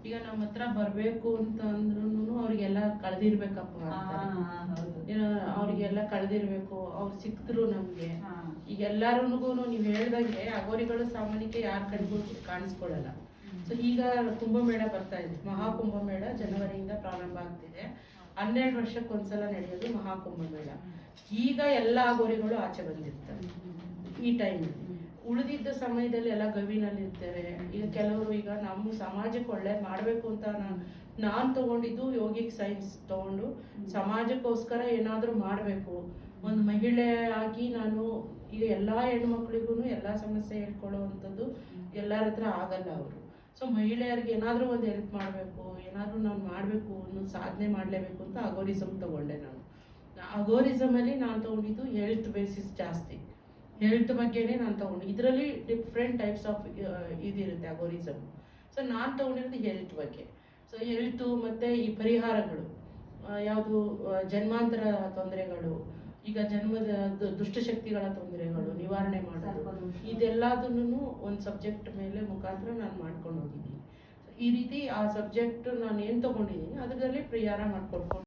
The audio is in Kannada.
ಈಗ ನಮ್ಮ ಹತ್ರ ಬರ್ಬೇಕು ಅಂತ ಅಂದ್ರೂ ಅವ್ರಿಗೆಲ್ಲ ಕಳೆದಿರ್ಬೇಕಪ್ಪ ಅಂತಾರೆ. ಅವ್ರಿಗೆಲ್ಲ ಕಳೆದಿರ್ಬೇಕು, ಅವ್ರು ಸಿಕ್ತರು ನಮ್ಗೆ. ಈಗ ಎಲ್ಲಾರನಿಗೂ ನೀವು ಹೇಳ್ದಂಗೆ ಅಗೋರಿಗಳು ಸಾಮಾನ್ಯಕ್ಕೆ ಯಾರ ಕಡೆಗೂ ಕಾಣಿಸ್ಕೊಳ್ಳಲ್ಲ. ಸೊ ಈಗ ಕುಂಭಮೇಳ ಬರ್ತಾ ಇದೆ, ಮಹಾಕುಂಭಮೇಳ ಜನವರಿಯಿಂದ ಪ್ರಾರಂಭ ಆಗ್ತಿದೆ. 12 ವರ್ಷಕ್ಕೊಂದ್ಸಲ ನಡೆಯೋದು ಮಹಾಕುಂಭಮೇಳ. ಈಗ ಎಲ್ಲ ಅಗೋರಿಗಳು ಆಚೆ ಬಂದಿರ್ತಾರೆ ಈ ಟೈಮಲ್ಲಿ. ಉಳಿದಿದ್ದ ಸಮಯದಲ್ಲಿ ಎಲ್ಲ ಗವಿನಲ್ಲಿ ಇರ್ತಾರೆ. ಈಗ ಕೆಲವರು ಈಗ ನಮ್ಮ ಸಮಾಜಕ್ಕೆ ಒಳ್ಳೇದು ಮಾಡಬೇಕು ಅಂತ ನಾನು ತಗೊಂಡಿದ್ದು ಯೋಗಿಕ್ ಸೈನ್ಸ್ ತಗೊಂಡು ಸಮಾಜಕ್ಕೋಸ್ಕರ ಏನಾದರೂ ಮಾಡಬೇಕು. ಒಂದು ಮಹಿಳೆ ಆಗಿ ನಾನು ಈಗ ಎಲ್ಲ ಹೆಣ್ಮಕ್ಳಿಗೂ ಎಲ್ಲ ಸಮಸ್ಯೆ ಹೇಳ್ಕೊಳ್ಳೋವಂಥದ್ದು ಎಲ್ಲರ ಹತ್ರ ಆಗಲ್ಲ ಅವರು. ಸೊ ಮಹಿಳೆಯರಿಗೆ ಏನಾದರೂ ಒಂದು ಹೆಲ್ಪ್ ಮಾಡಬೇಕು, ಏನಾದರೂ ನಾನು ಮಾಡಬೇಕು, ಒಂದು ಸಾಧನೆ ಮಾಡಲೇಬೇಕು ಅಂತ ಅಗೋರಿಸಮ್ ತಗೊಂಡೆ ನಾನು. ಅಗೋರಿಸಮಲ್ಲಿ ನಾನು ತಗೊಂಡಿದ್ದು ಹೆಲ್ತ್ ಬೇಸಿಸ್ ಜಾಸ್ತಿ, ಹೆಲ್ತ್ ಬಗ್ಗೆನೇ ನಾನು ತಗೊಂಡು. ಇದರಲ್ಲಿ ಡಿಫ್ರೆಂಟ್ ಟೈಪ್ಸ್ ಆಫ್ ಇದಿರುತ್ತೆ ಅಗೋರಿಸಮ್. ಸೊ ನಾನು ತಗೊಂಡಿರೋದು ಹೆಲ್ತ್ ಬಗ್ಗೆ. ಸೊ ಹೆಲ್ತು ಮತ್ತು ಈ ಪರಿಹಾರಗಳು ಯಾವುದು, ಜನ್ಮಾಂತರ ತೊಂದರೆಗಳು, ಈಗ ಜನ್ಮದ ದುಷ್ಟಶಕ್ತಿಗಳ ತೊಂದರೆಗಳು ನಿವಾರಣೆ ಮಾಡೋದು, ಇದೆಲ್ಲದನ್ನು ಒಂದು ಸಬ್ಜೆಕ್ಟ್ ಮೇಲೆ ಮುಖಾಂತರ ನಾನು ಮಾಡ್ಕೊಂಡು ಹೋಗಿದ್ದೀನಿ. ಈ ರೀತಿ ಆ ಸಬ್ಜೆಕ್ಟ್ ನಾನು ಏನು ತೊಗೊಂಡಿದ್ದೀನಿ ಅದರಲ್ಲಿ ಪರಿಹಾರ ಮಾಡ್ಕೊಡ್ಕೊಂಡು